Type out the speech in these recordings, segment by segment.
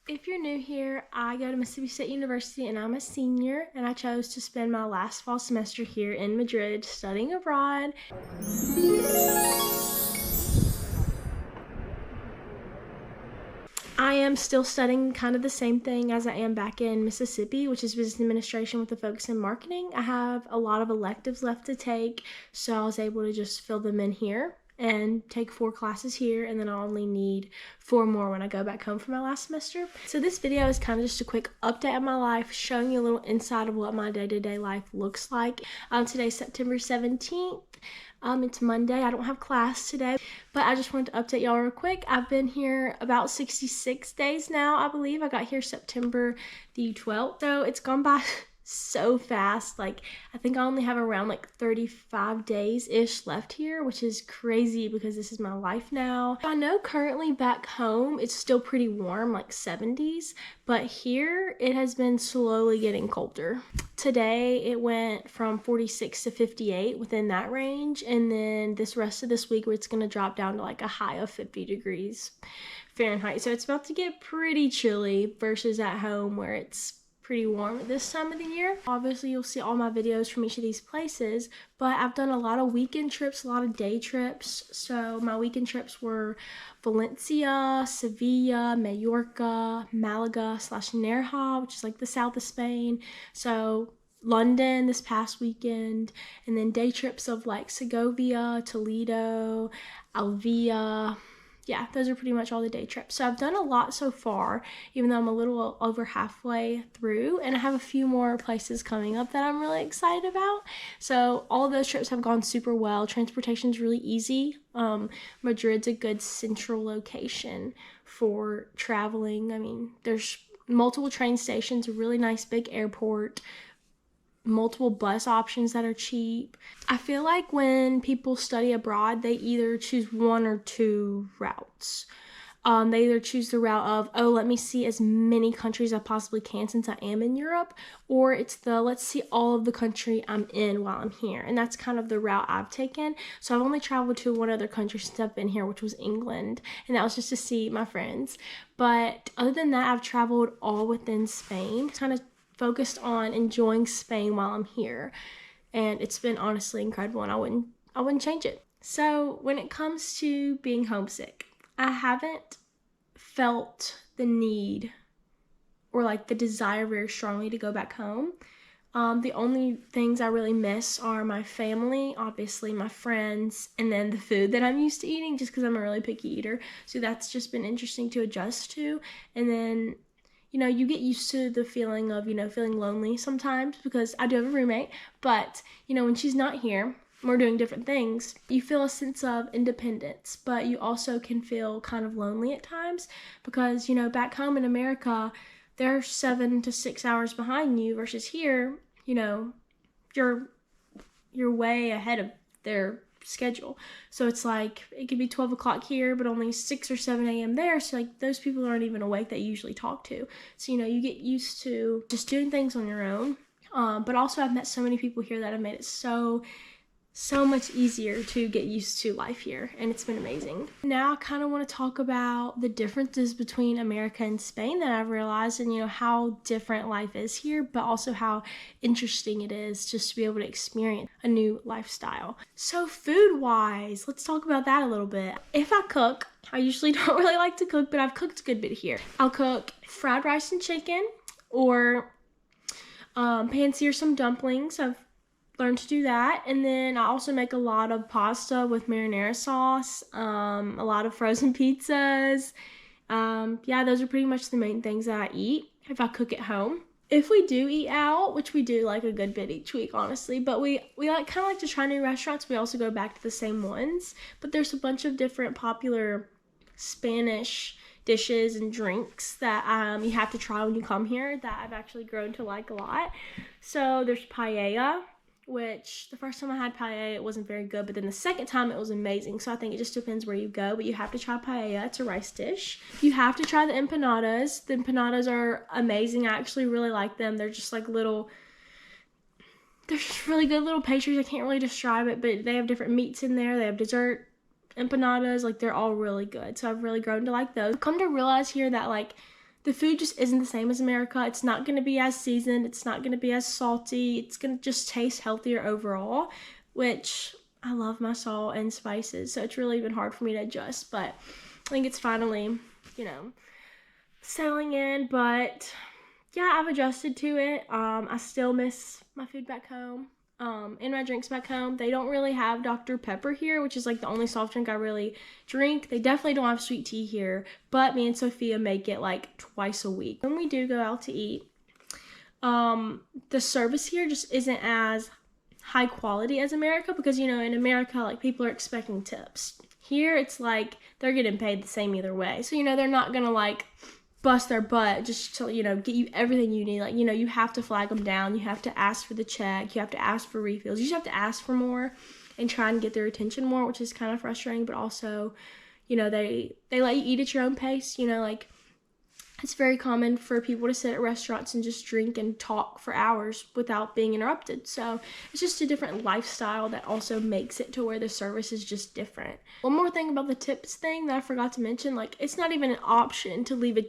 If you're new here, I go to Mississippi State University and I'm a senior, and I chose to spend my last fall semester here in Madrid studying abroad. I am still studying kind of the same thing as I am back in Mississippi, which is business administration with a focus in marketing. I have a lot of electives left to take, so I was able to just fill them in here and take 4 classes here, and then I'll only need 4 more when I go back home for my last semester. So this video is kind of just a quick update of my life, showing you a little insight of what my day-to-day life looks like. Today's September 17th. It's Monday. I don't have class today, but I just wanted to update y'all real quick. I've been here about 66 days now, I believe. I got here September the 12th, so it's gone by so fast. Like, I think I only have around like 35 days-ish left here, which is crazy because this is my life now. I know currently back home it's still pretty warm, like 70s, but here it has been slowly getting colder. Today it went from 46 to 58, within that range, and then this rest of this week it's going to drop down to like a high of 50 degrees Fahrenheit. So it's about to get pretty chilly versus at home where it's pretty warm at this time of the year. Obviously you'll see all my videos from each of these places, but I've done a lot of weekend trips, a lot of day trips. So my weekend trips were Valencia, Sevilla, Mallorca, Malaga / Nerja, which is like the south of Spain. So London this past weekend, and then day trips of like Segovia, Toledo, Alvia. Yeah, those are pretty much all the day trips. So I've done a lot so far, even though I'm a little over halfway through, and I have a few more places coming up that I'm really excited about. So all of those trips have gone super well. Transportation's really easy. Madrid's a good central location for traveling. I mean, there's multiple train stations, a really nice big airport, multiple bus options that are cheap. I feel like when people study abroad, they either choose one or two routes. They either choose the route of, oh, let me see as many countries as I possibly can since I am in Europe, or it's the, let's see all of the country I'm in while I'm here. And that's kind of the route I've taken. So I've only traveled to one other country since I've been here, which was England, and that was just to see my friends. But other than that, I've traveled all within Spain, kind of focused on enjoying Spain while I'm here, and it's been honestly incredible, and I wouldn't change it. So when it comes to being homesick, I haven't felt the need or like the desire very strongly to go back home. The only things I really miss are my family, obviously my friends, and then the food that I'm used to eating, just because I'm a really picky eater. So that's just been interesting to adjust to. And then, you know, you get used to the feeling of, feeling lonely sometimes, because I do have a roommate, but, when she's not here, we're doing different things, you feel a sense of independence, but you also can feel kind of lonely at times because, back home in America, they're 7 to 6 hours behind you versus here, you're way ahead of their schedule. So it's like it could be 12 o'clock here but only 6 or 7 a.m. there, so like those people aren't even awake that you usually talk to. So you get used to just doing things on your own, but also I've met so many people here that have made it so much easier to get used to life here, and it's been amazing. Now I kind of want to talk about the differences between America and Spain that I've realized, and how different life is here, but also how interesting it is just to be able to experience a new lifestyle. So food wise, let's talk about that a little bit. If I cook, I usually don't really like to cook, but I've cooked a good bit here. I'll cook fried rice and chicken, or pan-sear some dumplings. I've learned to do that. And then I also make a lot of pasta with marinara sauce, a lot of frozen pizzas. Yeah, those are pretty much the main things that I eat if I cook at home. If we do eat out, which we do like a good bit each week, honestly, but we kind of like to try new restaurants. We also go back to the same ones, but there's a bunch of different popular Spanish dishes and drinks that you have to try when you come here that I've actually grown to like a lot. So there's paella, which the first time I had paella, it wasn't very good, but then the second time it was amazing. So I think it just depends where you go, but you have to try paella. It's a rice dish. You have to try the empanadas. The empanadas are amazing. I actually really like them. They're just like little, they're just really good little pastries. I can't really describe it, but they have different meats in there. They have dessert empanadas. Like, they're all really good. So I've really grown to like those. I've come to realize here that like The food just isn't the same as America. It's not going to be as seasoned. It's not going to be as salty. It's going to just taste healthier overall, which I love my salt and spices. So it's really been hard for me to adjust, but I think it's finally, settling in. But yeah, I've adjusted to it. I still miss my food back home. And my drinks back home. They don't really have Dr. Pepper here, which is like the only soft drink I really drink. They definitely don't have sweet tea here, but me and Sophia make it like twice a week. When we do go out to eat, the service here just isn't as high quality as America, because in America, like, people are expecting tips. Here it's like they're getting paid the same either way, so they're not gonna like bust their butt just to get you everything you need. Like, you have to flag them down, you have to ask for the check, you have to ask for refills, you just have to ask for more and try and get their attention more, which is kind of frustrating. But also, they let you eat at your own pace. Like, it's very common for people to sit at restaurants and just drink and talk for hours without being interrupted. So it's just a different lifestyle that also makes it to where the service is just different. One more thing about the tips thing that I forgot to mention, like, it's not even an option to leave a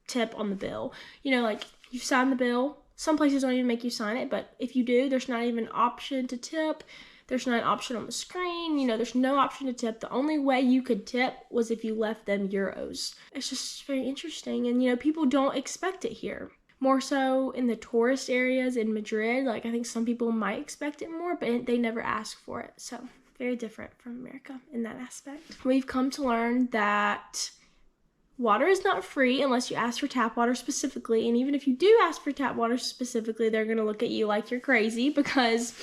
tip on the bill. Like, you sign the bill. Some places don't even make you sign it, but if you do, there's not even an option to tip. There's not an option on the screen. There's no option to tip. The only way you could tip was if you left them euros. It's just very interesting, and people don't expect it here. More so in the tourist areas in Madrid. Like, I think some people might expect it more, but they never ask for it. So very different from America in that aspect. We've come to learn that water is not free unless you ask for tap water specifically. And even if you do ask for tap water specifically, they're going to look at you like you're crazy, because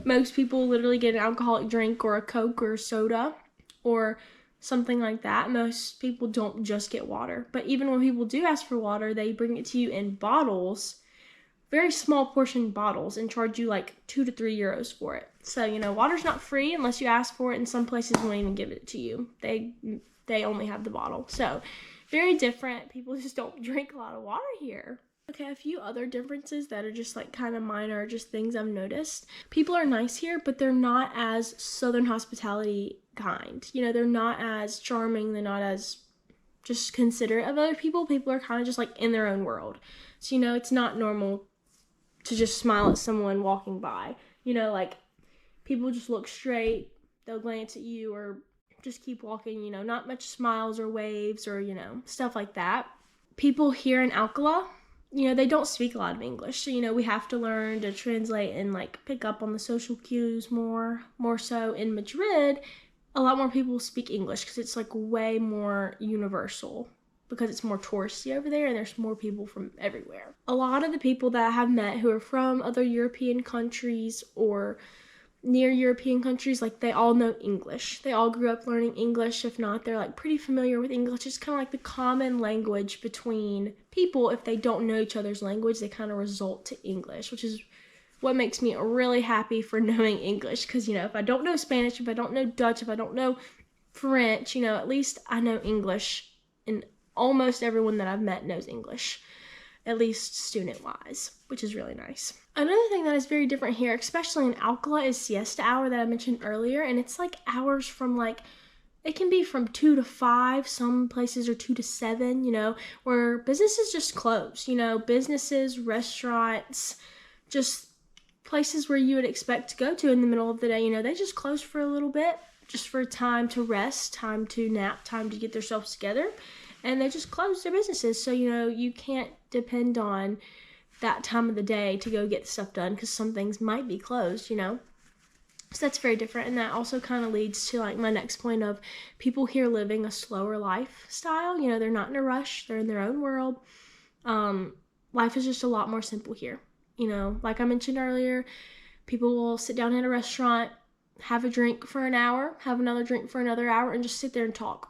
most people literally get an alcoholic drink or a Coke or a soda or something like that. Most people don't just get water. But even when people do ask for water, they bring it to you in bottles, very small portion bottles, and charge you like 2 to 3 euros for it. So, water's not free unless you ask for it, and some places won't even give it to you. They only have the bottle. So very different. People just don't drink a lot of water here. Okay, a few other differences that are just like kind of minor, just things I've noticed. People are nice here, but they're not as Southern hospitality kind. They're not as charming. They're not as just considerate of other people. People are kind of just like in their own world. So, it's not normal to just smile at someone walking by. Like, people just look straight. They'll glance at you or just keep walking, not much smiles or waves or, stuff like that. People here in Alcala, they don't speak a lot of English. So, we have to learn to translate and like pick up on the social cues more so. In Madrid, a lot more people speak English because it's like way more universal, because it's more touristy over there and there's more people from everywhere. A lot of the people that I have met who are from other European countries or near European countries, like, they all know English. They all grew up learning English. If not, they're like pretty familiar with English. It's kind of like the common language between people. If they don't know each other's language, they kind of result to English, which is what makes me really happy for knowing English. Because, if I don't know Spanish, if I don't know Dutch, if I don't know French, at least I know English, and almost everyone that I've met knows English, at least student-wise, which is really nice. Another thing that is very different here, especially in Alcala, is Siesta Hour that I mentioned earlier, and it's like hours from it can be from 2 to 5, some places are 2 to 7, where businesses just close, businesses, restaurants, just places where you would expect to go to in the middle of the day, they just close for a little bit, just for time to rest, time to nap, time to get themselves together, and they just close their businesses. So, you can't depend on that time of the day to go get stuff done, because some things might be closed, So that's very different, and that also kind of leads to like my next point of people here living a slower lifestyle. They're not in a rush. They're in their own world. Life is just a lot more simple here. Like I mentioned earlier, people will sit down at a restaurant, have a drink for an hour, have another drink for another hour, and just sit there and talk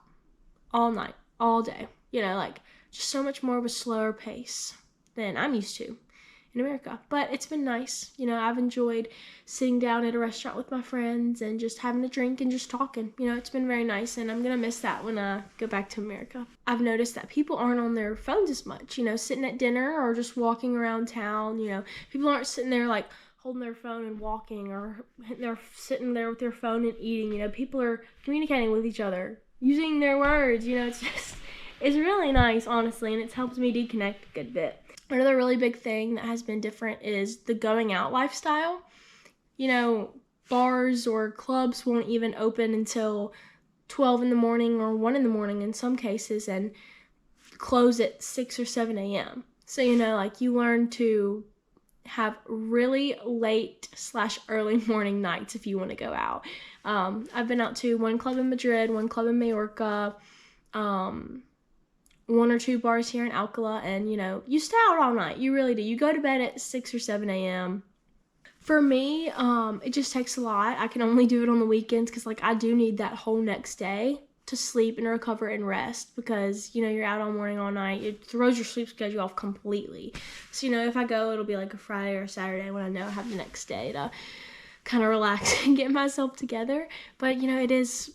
all night, all day. Like, just so much more of a slower pace than I'm used to in America. But it's been nice. I've enjoyed sitting down at a restaurant with my friends and just having a drink and just talking. It's been very nice, and I'm going to miss that when I go back to America. I've noticed that people aren't on their phones as much, sitting at dinner or just walking around town. People aren't sitting there like holding their phone and walking, or they're sitting there with their phone and eating. People are communicating with each other, using their words. It's really nice, honestly, and it's helped me deconnect a good bit. Another really big thing that has been different is the going out lifestyle. You know, bars or clubs won't even open until 12 in the morning or 1 in the morning in some cases, and close at 6 or 7 a.m. So, you know, like, you learn to have really late / early morning nights if you want to go out. I've been out to one club in Madrid, one club in Majorca, 1 or 2 bars here in Alcala, and, you know, you stay out all night. You really do. You go to bed at 6 or 7 a.m. For me, it just takes a lot. I can only do it on the weekends because, like, I do need that whole next day to sleep and recover and rest because, you know, you're out all morning, all night. It throws your sleep schedule off completely. So, you know, if I go, it'll be like a Friday or a Saturday when I know I have the next day to kind of relax and get myself together. But, you know, it is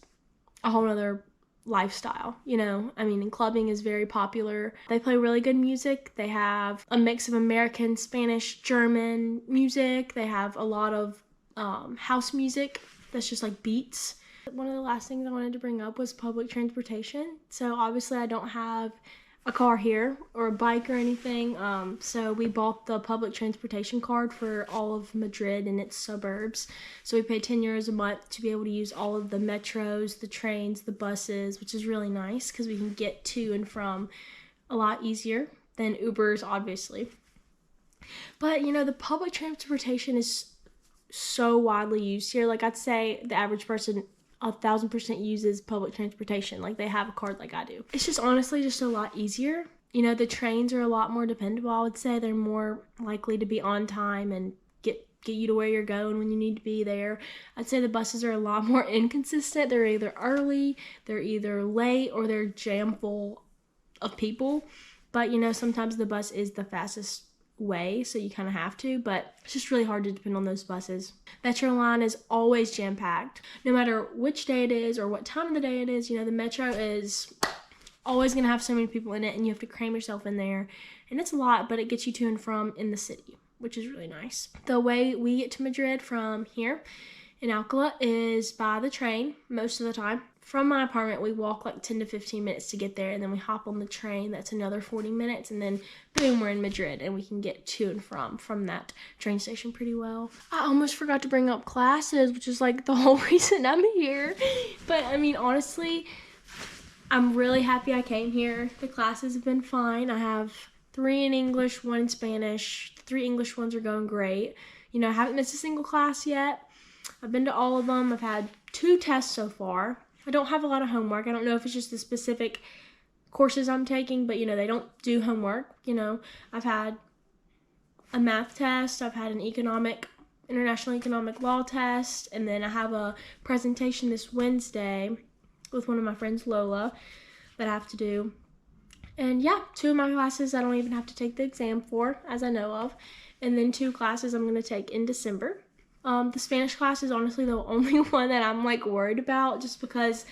a whole other lifestyle, you know. I mean, and clubbing is very popular. They play really good music. They have a mix of American, Spanish, German music. They have a lot of house music that's just like beats. One of the last things I wanted to bring up was public transportation. So obviously I don't have a car here or a bike or anything. So we bought the public transportation card for all of Madrid and its suburbs. So we pay 10 euros a month to be able to use all of the metros, the trains, the buses, which is really nice because we can get to and from a lot easier than Ubers, obviously. But, you know, the public transportation is so widely used here. Like, I'd say the average person 1,000% uses public transportation. Like, they have a card like I do. It's just honestly just a lot easier. You know, the trains are a lot more dependable, I would say. They're more likely to be on time and get you to where you're going when you need to be there. I'd say the buses are a lot more inconsistent. They're either early, they're either late, or they're jam full of people. But, you know, sometimes the bus is the fastest way, so you kind of have to, but it's just really hard to depend on those buses. Metro line is always jam-packed. No matter which day it is or what time of the day it is, you know, the metro is always going to have so many people in it, and you have to cram yourself in there. And it's a lot, but it gets you to and from in the city, which is really nice. The way we get to Madrid from here in Alcala is by the train most of the time. From my apartment, we walk like 10 to 15 minutes to get there, and then we hop on the train. That's another 40 minutes, and then boom, we're in Madrid, and we can get to and from that train station pretty well. I almost forgot to bring up classes, which is like the whole reason I'm here. But I mean, honestly, I'm really happy I came here. The classes have been fine. I have 3 in English, 1 in Spanish. The 3 English ones are going great. You know, I haven't missed a single class yet. I've been to all of them. I've had 2 tests so far. I don't have a lot of homework. I don't know if it's just the specific courses I'm taking, but, you know, they don't do homework. You know, I've had a math test. I've had an international economic law test. And then I have a presentation this Wednesday with one of my friends, Lola, that I have to do. And yeah, 2 of my classes I don't even have to take the exam for, as I know of. And then 2 classes I'm going to take in December. The Spanish class is honestly the only one that I'm like worried about, just because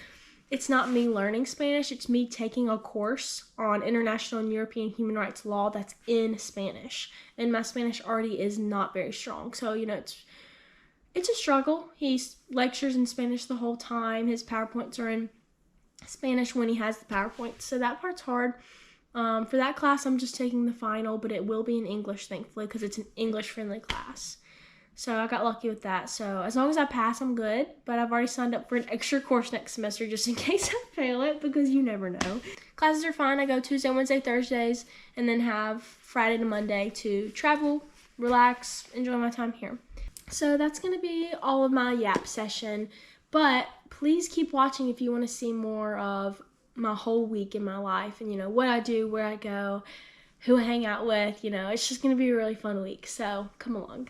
it's not me learning Spanish. It's me taking a course on international and European human rights law that's in Spanish. And my Spanish already is not very strong. So, you know, it's a struggle. He lectures in Spanish the whole time. His PowerPoints are in Spanish when he has the PowerPoints. So that part's hard. For that class, I'm just taking the final, but it will be in English, thankfully, because it's an English-friendly class. So I got lucky with that. So as long as I pass, I'm good. But I've already signed up for an extra course next semester just in case I fail it, because you never know. Classes are fine. I go Tuesday, Wednesday, Thursdays, and then have Friday to Monday to travel, relax, enjoy my time here. So that's going to be all of my yap session. But please keep watching if you want to see more of my whole week in my life and, you know, what I do, where I go, who I hang out with. You know, it's just going to be a really fun week. So come along.